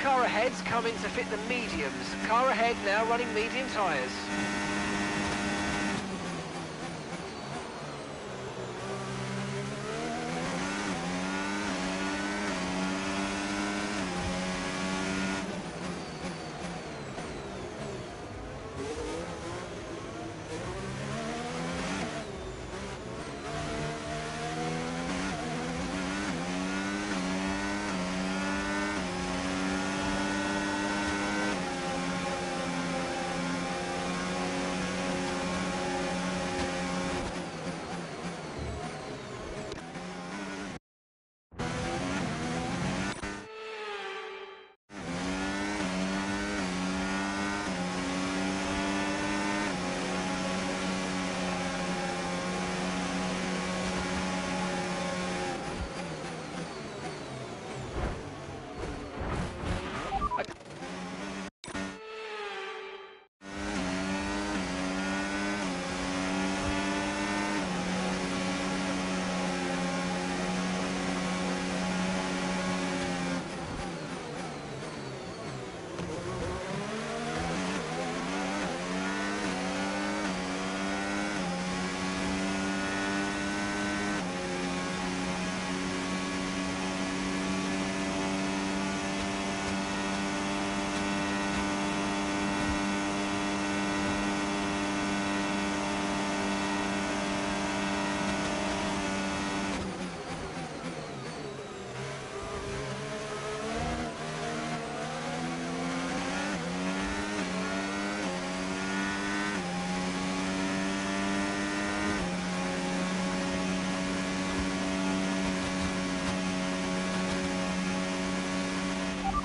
car ahead's coming to fit the mediums. Car ahead now running medium tyres.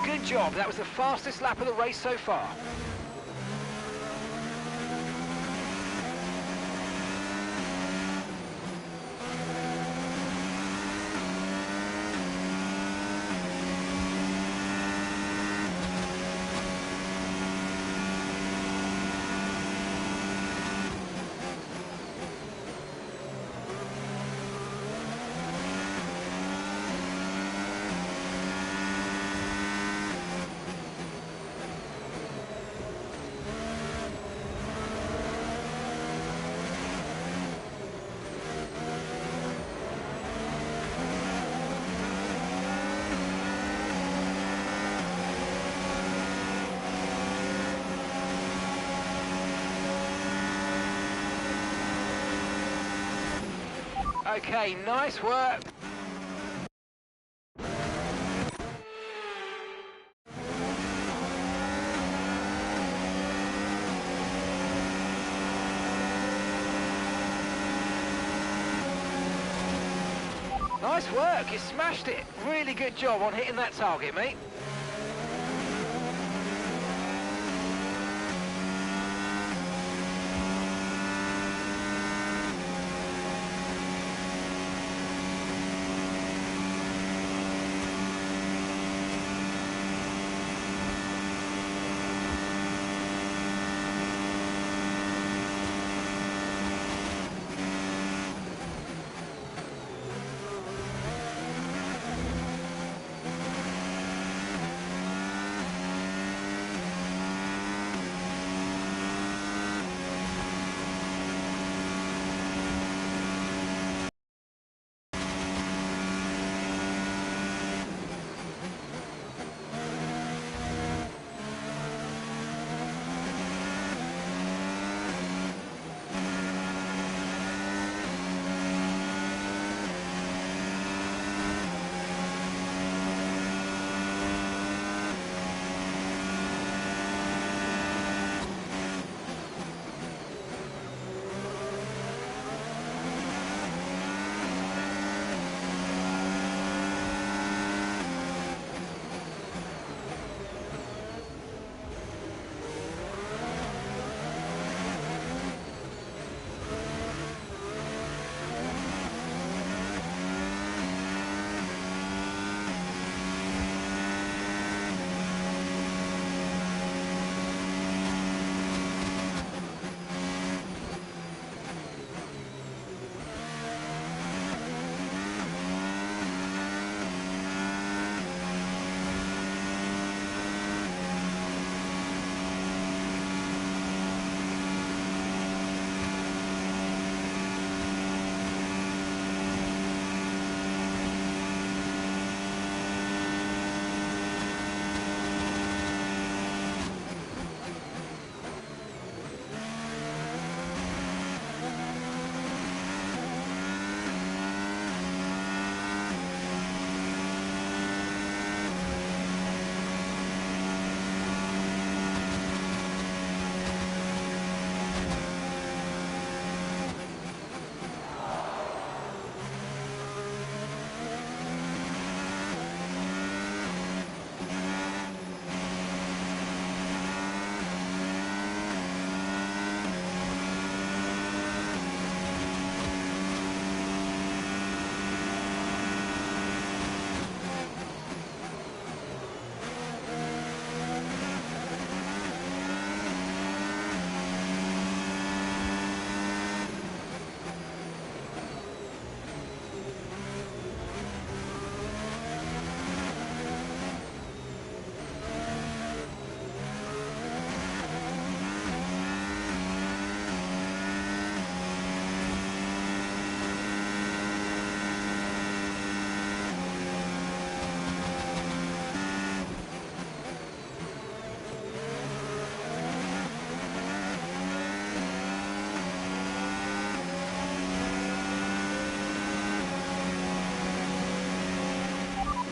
Good job, that was the fastest lap of the race so far. Okay, nice work. Nice work, you smashed it. Really good job on hitting that target, mate.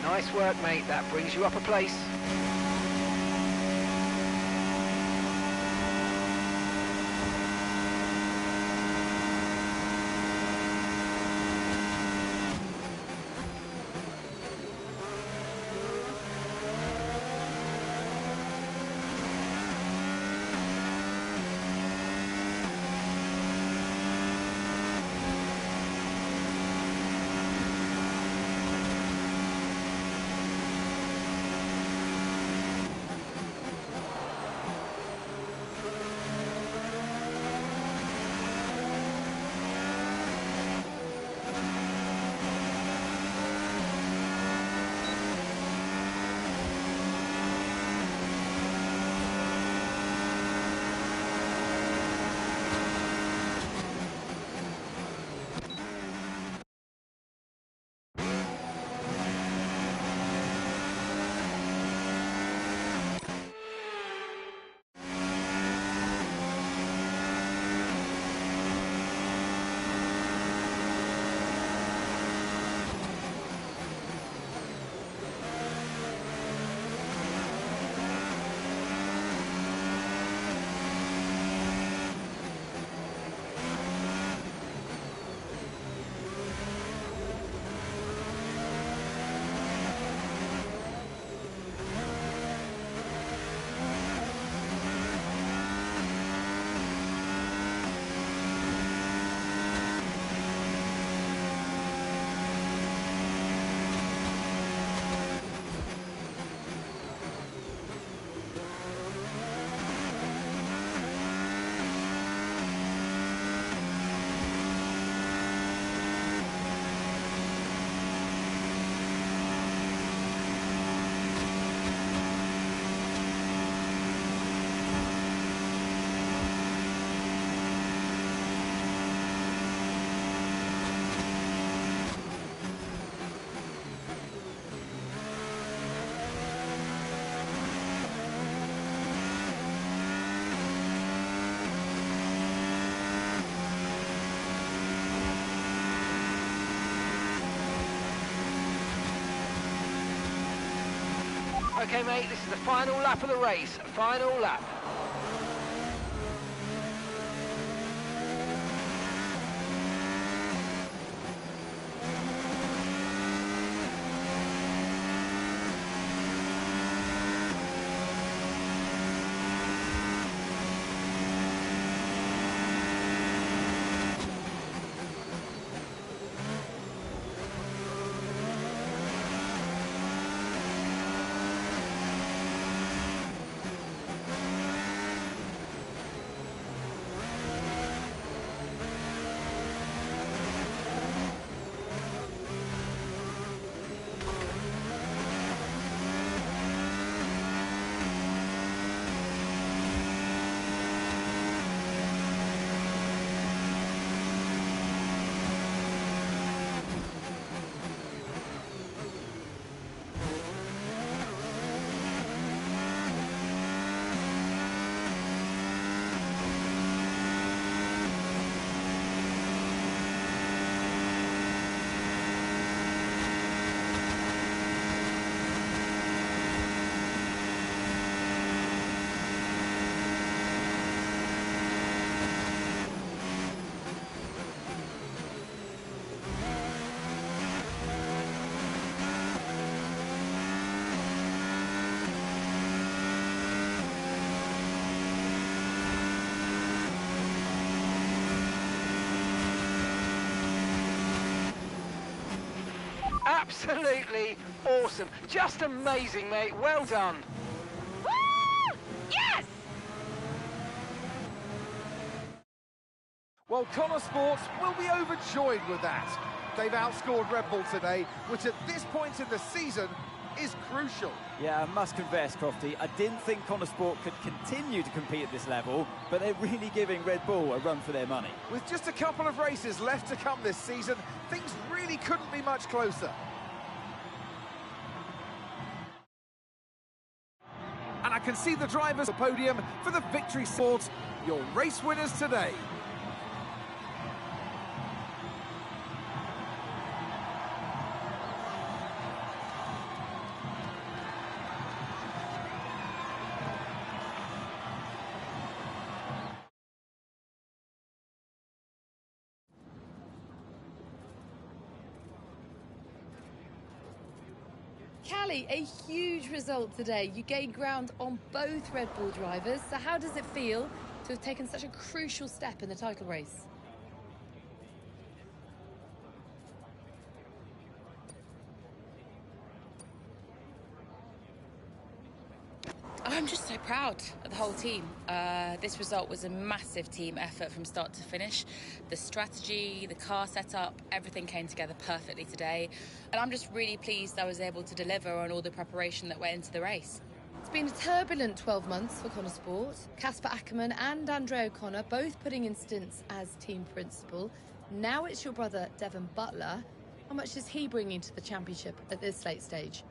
Nice work, mate. That brings you up a place. Okay, mate, this is the final lap of the race. Final lap. Absolutely awesome. Just amazing, mate. Well done. Woo! Yes! Well, Connor Sports will be overjoyed with that. They've outscored Red Bull today, which at this point in the season is crucial. Yeah, I must confess, Crofty, I didn't think Connor Sport could continue to compete at this level, but they're really giving Red Bull a run for their money. With just a couple of races left to come this season, things really couldn't be much closer. And I can see the drivers on the podium for the Victory Sports, your race winners today. Callie, a huge result today. You gained ground on both Red Bull drivers. So how does it feel to have taken such a crucial step in the title race? I'm just so proud of the whole team. This result was a massive team effort from start to finish. The strategy, the car setup, everything came together perfectly today. And I'm just really pleased I was able to deliver on all the preparation that went into the race. It's been a turbulent 12 months for Connor Sport. Casper Ackerman and Andre O'Connor both putting in stints as team principal. Now it's your brother, Devon Butler. How much is he bringing to the championship at this late stage?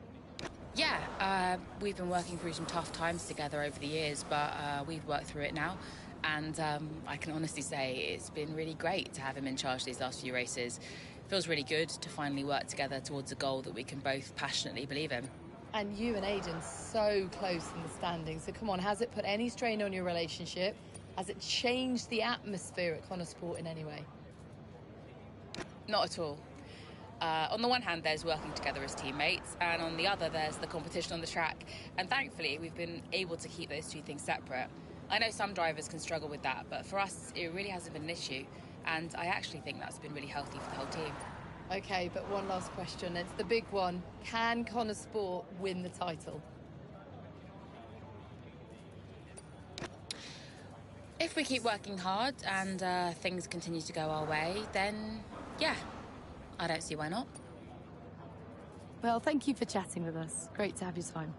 Yeah, we've been working through some tough times together over the years, but we've worked through it now. And I can honestly say it's been really great to have him in charge these last few races. It feels really good to finally work together towards a goal that we can both passionately believe in. And you and Aidan so close in the standings. So come on, has it put any strain on your relationship? Has it changed the atmosphere at Connor Sport in any way? Not at all. On the one hand, there's working together as teammates, and on the other, there's the competition on the track. And thankfully, we've been able to keep those two things separate. I know some drivers can struggle with that, but for us, it really hasn't been an issue. And I actually think that's been really healthy for the whole team. Okay, but one last question. It's the big one. Can Connor Sport win the title? If we keep working hard and things continue to go our way, then yeah, I don't see why not. Well, thank you for chatting with us. Great to have your time.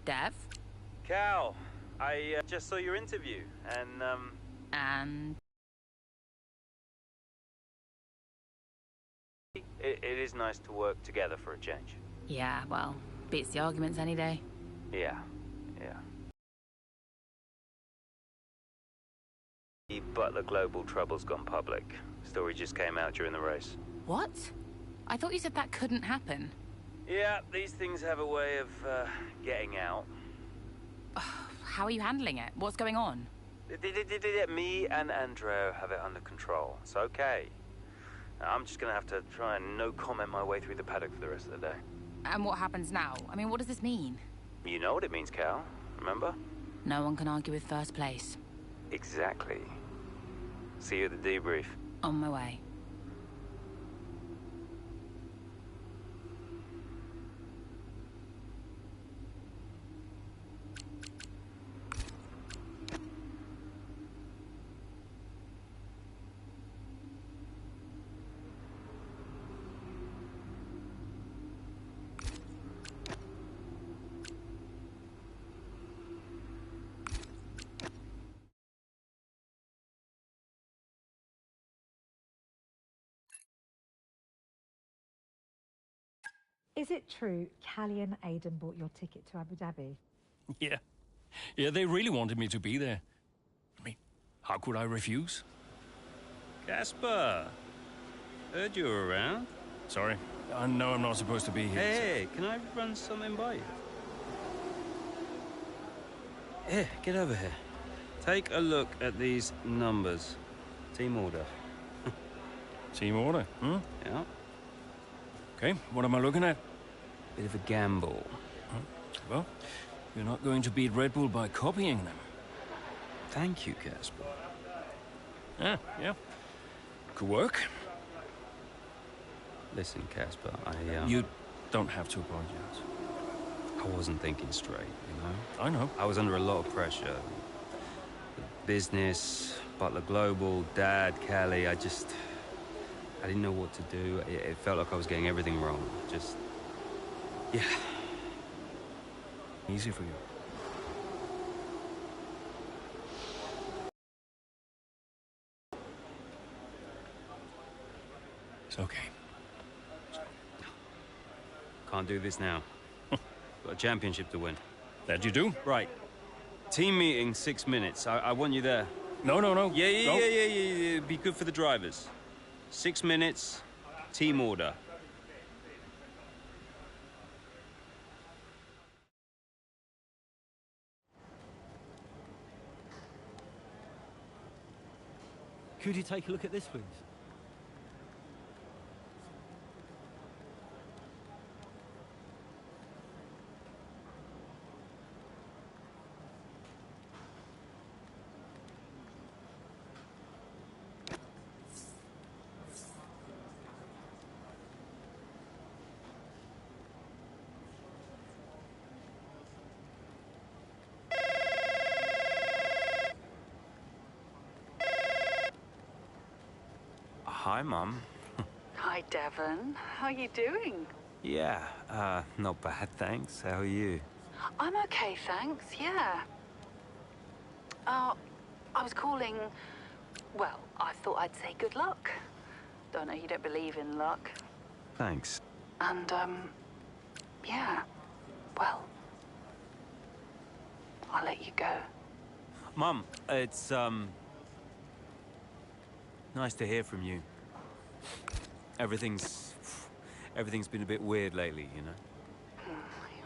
Dev? Cal, I just saw your interview, and And it is nice to work together for a change. yeah, well, beats the arguments any day. Yeah. The Butler Global trouble's gone public. Story just came out during the race. What? I thought you said that couldn't happen. Yeah, these things have a way of getting out. How are you handling it? What's going on? Me and Andrea have it under control. It's okay. I'm just gonna have to try and no comment my way through the paddock for the rest of the day. And what happens now? I mean, what does this mean? You know what it means, Cal. Remember? No one can argue with first place. Exactly. See you at the debrief. On my way. Is it true Callie and Aidan bought your ticket to Abu Dhabi? Yeah. Yeah, they really wanted me to be there. I mean, how could I refuse? Casper, heard you were around. Sorry, I know I'm not supposed to be here. Hey, can I run something by you? Here, get over here. Take a look at these numbers. Team order. Team order, hmm? Yeah. Okay, what am I looking at? Bit of a gamble. Well, you're not going to beat Red Bull by copying them. Thank you, Casper. Yeah. Could work. Listen, Casper, You don't have to apologize. I wasn't thinking straight, you know? I know. I was under a lot of pressure. The business, Butler Global, Dad, Callie, I didn't know what to do. It felt like I was getting everything wrong. Yeah. Easy for you. It's okay. Can't do this now. Got a championship to win. That you do? Right. Team meeting, 6 minutes. I want you there. No. Yeah. Be good for the drivers. 6 minutes, team order. Could you take a look at this, please? Hi, Mum. Hi, Devon. How are you doing? Yeah, not bad, thanks. How are you? I'm okay, thanks, yeah. I was calling... Well, I thought I'd say good luck. Don't know, you don't believe in luck. Thanks. And, yeah, well, I'll let you go. Mum, it's, nice to hear from you. Everything's been a bit weird lately, you know?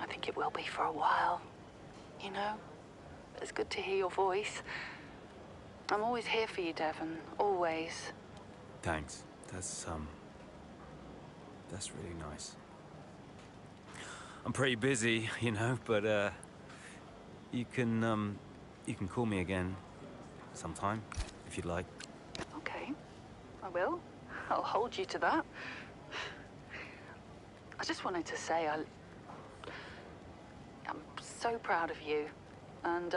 I think it will be for a while, you know? But it's good to hear your voice. I'm always here for you, Devon, always. Thanks. That's really nice. I'm pretty busy, you know, but, you can call me again sometime, if you'd like. Okay, I will. I'll hold you to that. I just wanted to say I'm so proud of you. And,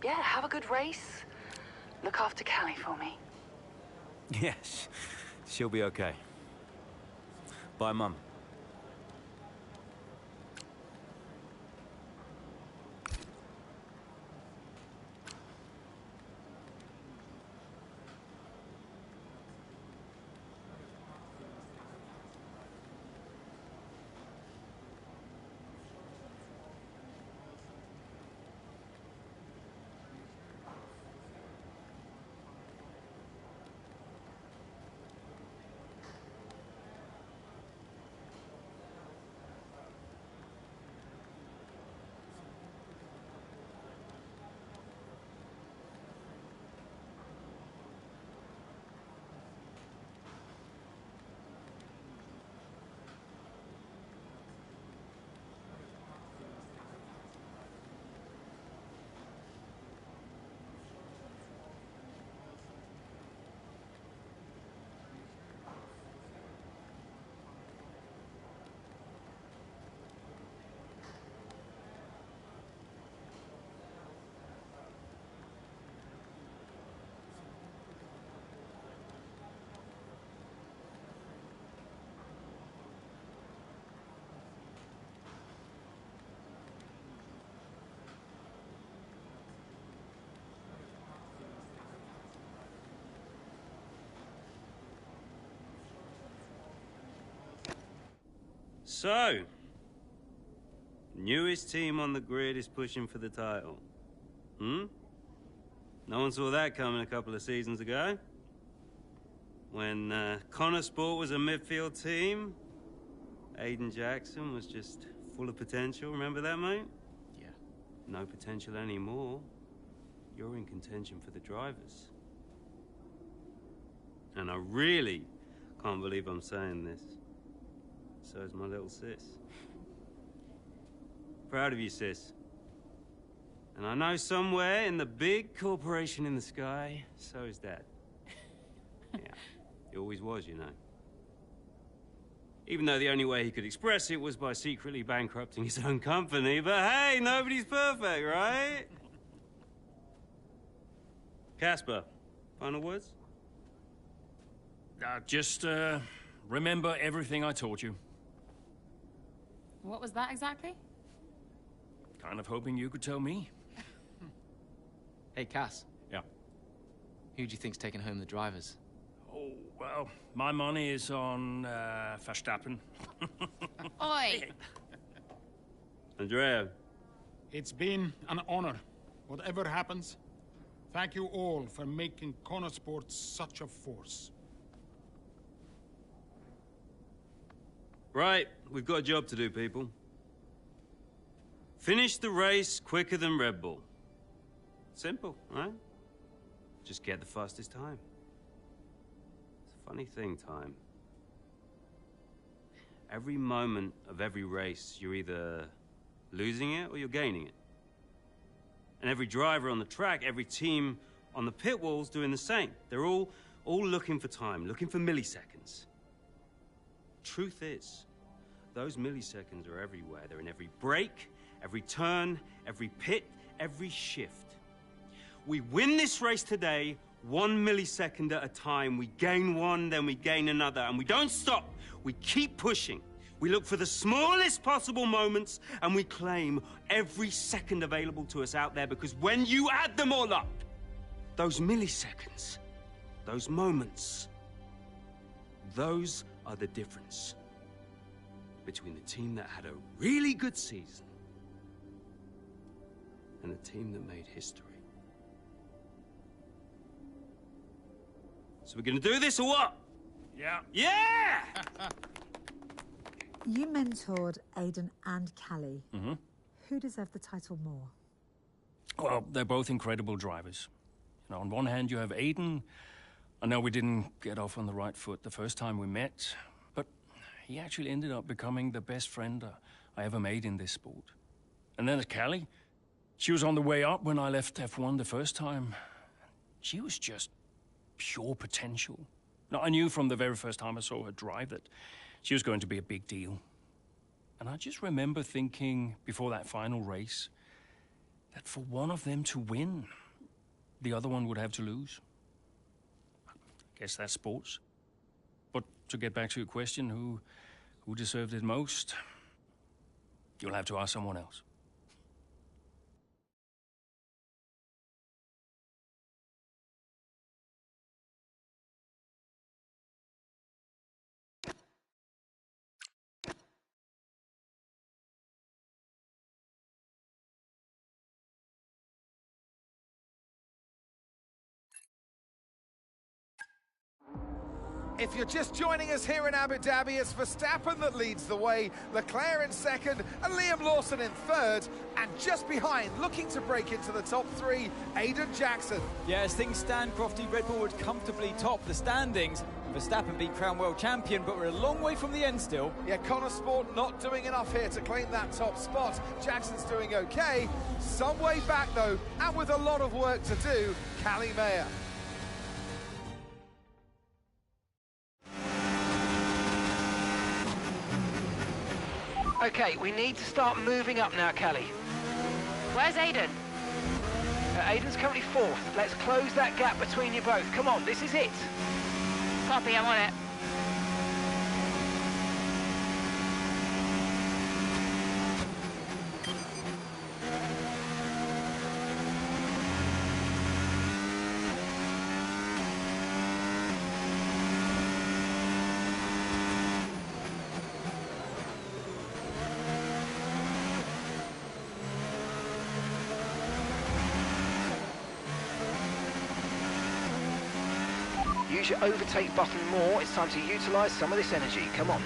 yeah, have a good race. Look after Callie for me. Yes, she'll be okay. Bye, Mum. So, newest team on the grid is pushing for the title. No one saw that coming a couple of seasons ago. When Connor Sport was a midfield team, Aiden Jackson was just full of potential. Remember that, mate? Yeah. No potential anymore. You're in contention for the drivers. And I really can't believe I'm saying this. So is my little sis. Proud of you, sis. And I know somewhere in the big corporation in the sky, so is Dad. Yeah, he always was, you know. Even though the only way he could express it was by secretly bankrupting his own company. But hey, nobody's perfect, right? Casper, final words? Just remember everything I taught you. What was that exactly? Kind of hoping you could tell me. Hey, Cass. Yeah. Who do you think's taking home the drivers? Oh, Well, my money is on Verstappen. Oi! Andrea. It's been an honor. Whatever happens, thank you all for making Connosport such a force. Right, we've got a job to do, people. Finish the race quicker than Red Bull. Simple, right? Just get the fastest time. It's a funny thing, time. Every moment of every race, you're either losing it or you're gaining it. And every driver on the track, every team on the pit walls doing the same. They're all looking for time, looking for milliseconds. Truth is, those milliseconds are everywhere. They're in every brake, every turn, every pit, every shift. We win this race today 1 millisecond at a time. We gain one, then we gain another, and we don't stop. We keep pushing. We look for the smallest possible moments, and we claim every second available to us out there, because when you add them all up, those milliseconds, those moments, those are the difference between the team that had a really good season and the team that made history. So we're gonna do this or what? Yeah. Yeah! You mentored Aiden and Callie. Mm-hmm. Who deserved the title more? Well, they're both incredible drivers. You know, on one hand, you have Aiden. I know we didn't get off on the right foot the first time we met, but he actually ended up becoming the best friend I ever made in this sport. And then there's Callie. She was on the way up when I left F1 the first time. She was just pure potential. Now, I knew from the very first time I saw her drive that she was going to be a big deal. And I just remember thinking before that final race that for one of them to win, the other one would have to lose. I guess that's sports. But to get back to your question, who deserved it most? You'll have to ask someone else. If you're just joining us here in Abu Dhabi, it's Verstappen that leads the way, Leclerc in second, and Liam Lawson in third. And just behind, looking to break into the top three, Aiden Jackson. Yeah, as things stand, Crofty, Red Bull would comfortably top the standings. Verstappen being crowned world champion, but we're a long way from the end still. Yeah, Connosport not doing enough here to claim that top spot. Jackson's doing okay. Some way back, though, and with a lot of work to do, Callie Mayer. Okay, we need to start moving up now, Callie. Where's Aiden? Aiden's currently fourth. Let's close that gap between you both. Come on, this is it. Copy, I'm on it. Use your overtake button more. It's time to utilise some of this energy. Come on.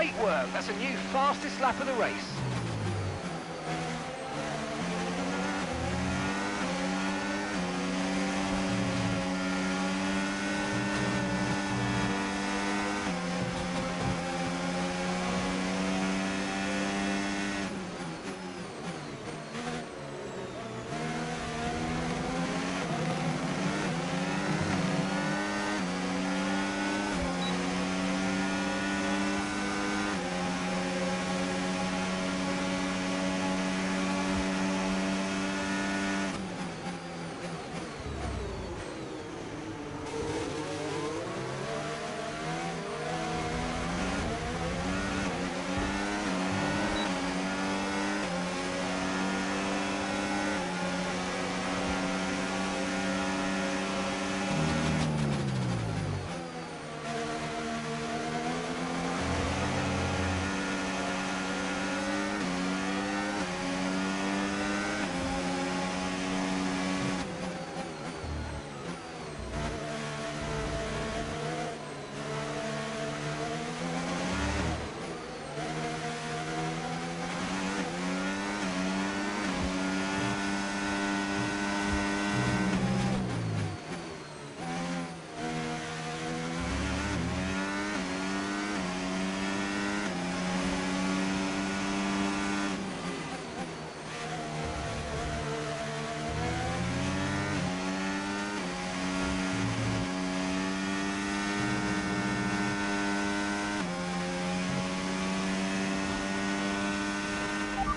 Great work. That's a new fastest lap of the race.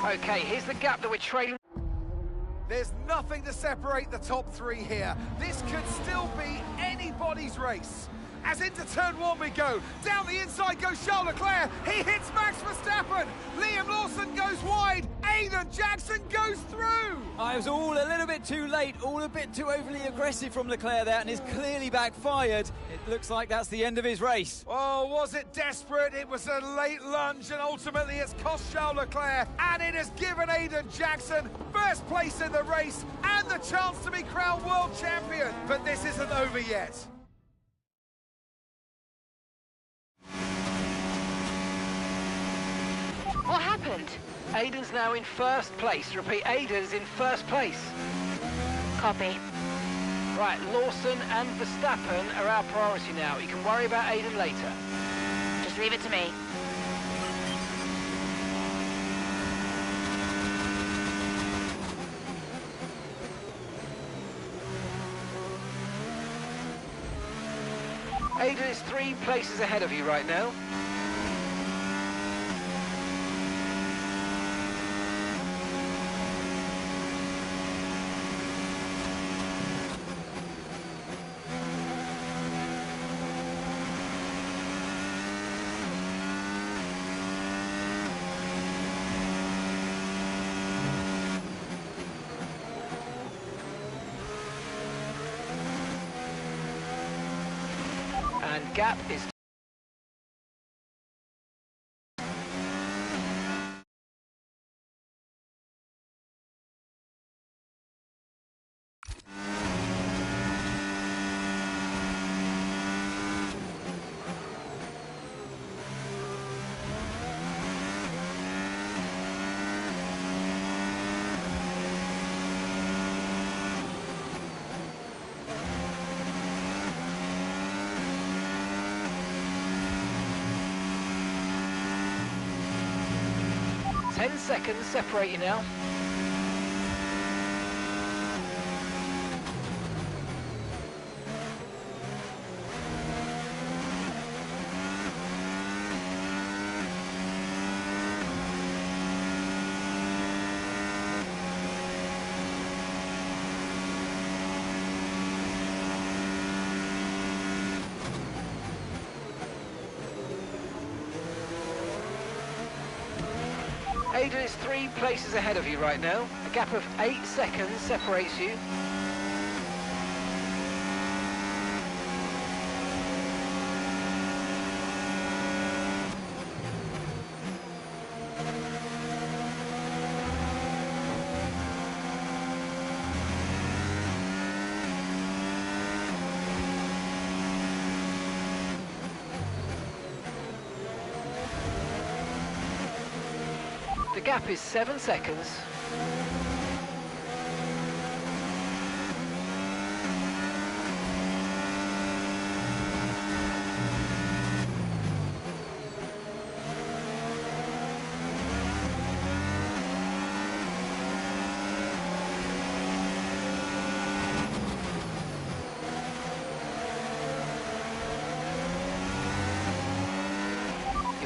Okay, here's the gap that we're trailing. There's nothing to separate the top three here. This could still be anybody's race. As into turn one we go. Down the inside goes Charles Leclerc. He hits Max Verstappen. Liam Lawson goes wide. Aiden Jackson goes through. I was all a little bit too late, all a bit too overly aggressive from Leclerc there, and it's clearly backfired. It looks like that's the end of his race. Oh, was it desperate? It was a late lunge, and ultimately it's cost Charles Leclerc, and it has given Aiden Jackson first place in the race and the chance to be crowned world champion. But this isn't over yet. What happened? Aiden's now in first place. Repeat, Aiden's in first place. Copy. Right, Lawson and Verstappen are our priority now. You can worry about Aiden later. Just leave it to me. Aiden is 3 places ahead of you right now. And gap is... Ten seconds separate you now. Aiden is 3 places ahead of you right now. A gap of 8 seconds separates you. The gap is 7 seconds.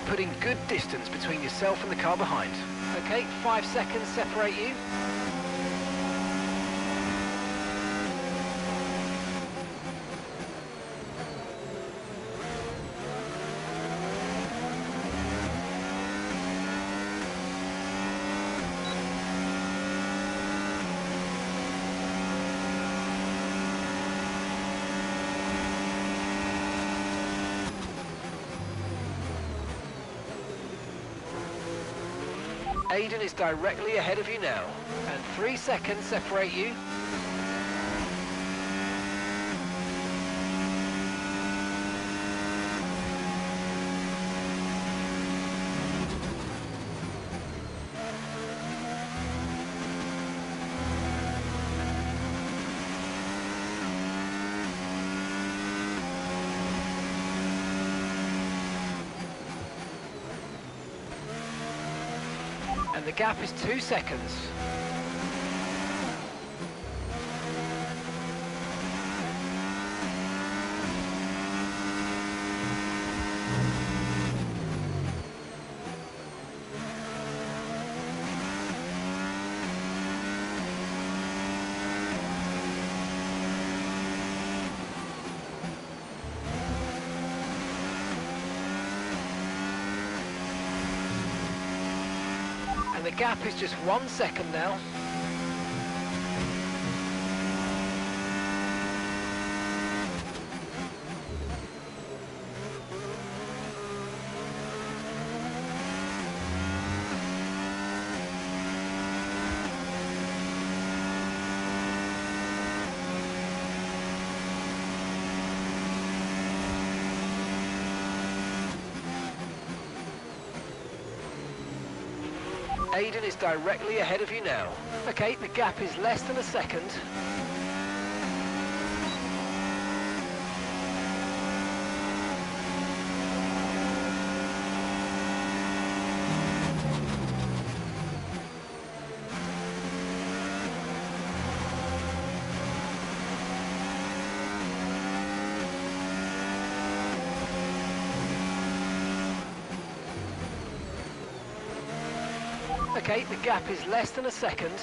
Putting good distance between yourself and the car behind. Okay, 5 seconds separate you. Aiden is directly ahead of you now, and 3 seconds separate you. And the gap is 2 seconds. And the gap is just 1 second now. Aiden is directly ahead of you now. Okay, the gap is less than a second. Okay, the gap is less than a second.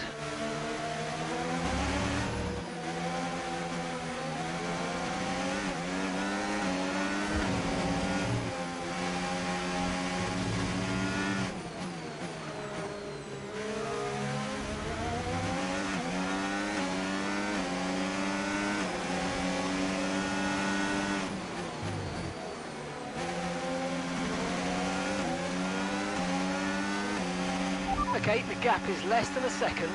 Okay, the gap is less than a second.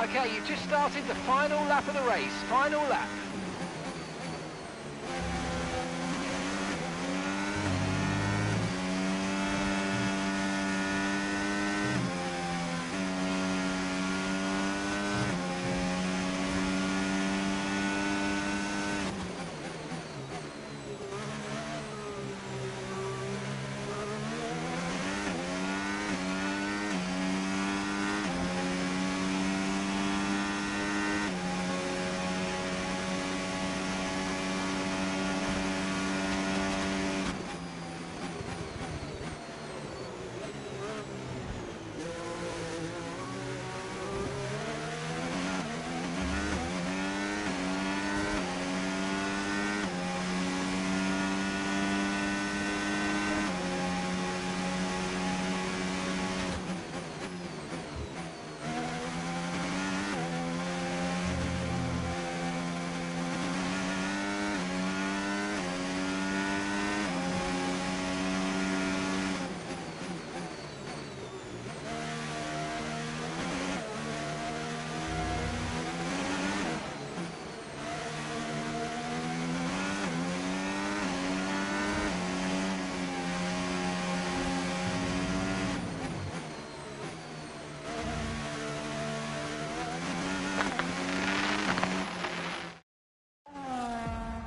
Okay, you've just started the final lap of the race. Final lap.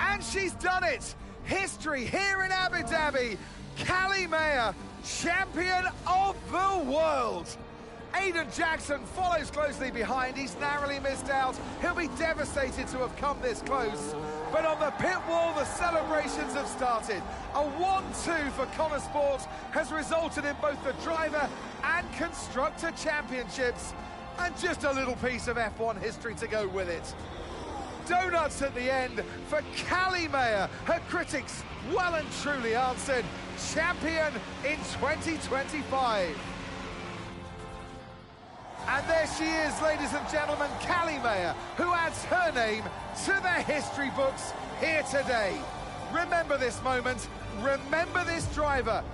And she's done it! History here in Abu Dhabi. Callie Mayer, champion of the world. Aidan Jackson follows closely behind. He's narrowly missed out. He'll be devastated to have come this close. But on the pit wall, the celebrations have started. A 1-2 for Connor Sport has resulted in both the driver and constructor championships. And just a little piece of F1 history to go with it. Donuts at the end for Callie Mayer. Her critics well and truly answered. Champion in 2025. And there she is, ladies and gentlemen, Callie Mayer, who adds her name to the history books here today. Remember this moment, remember this driver.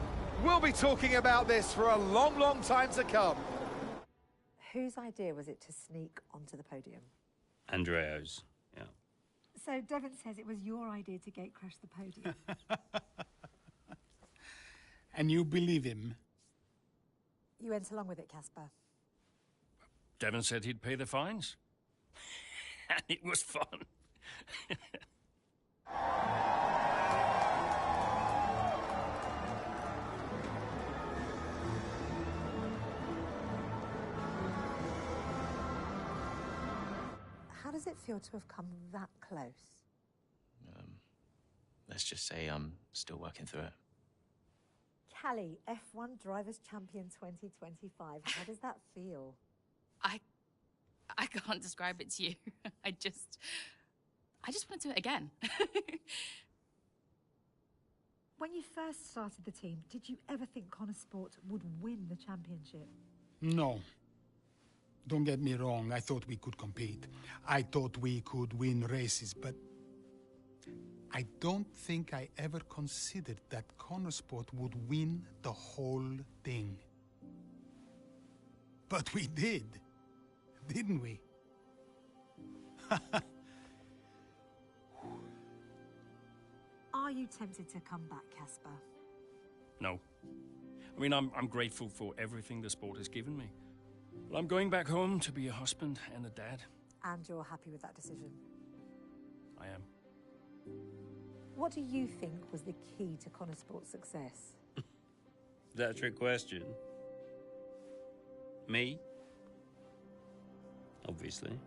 We'll be talking about this for a long, long time to come. Whose idea was it to sneak onto the podium? Andreo's, yeah. So Devon says it was your idea to gate crash the podium. And you believe him? You went along with it, Casper. Devon said he'd pay the fines. And it was fun. How does it feel to have come that close? Let's just say I'm still working through it. Callie, F1 Drivers' Champion 2025. How does that feel? I can't describe it to you. I just want to do it again. When you first started the team, did you ever think Connor Sport would win the championship? No. Don't get me wrong, I thought we could compete. I thought we could win races, but I don't think I ever considered that Connor Sport would win the whole thing. But we did, didn't we? Are you tempted to come back, Casper? No. I mean, I'm grateful for everything the sport has given me. Well, I'm going back home to be a husband and a dad. And you're happy with that decision? I am. What do you think was the key to Connor Sport's success? That's a trick question. Me? Obviously.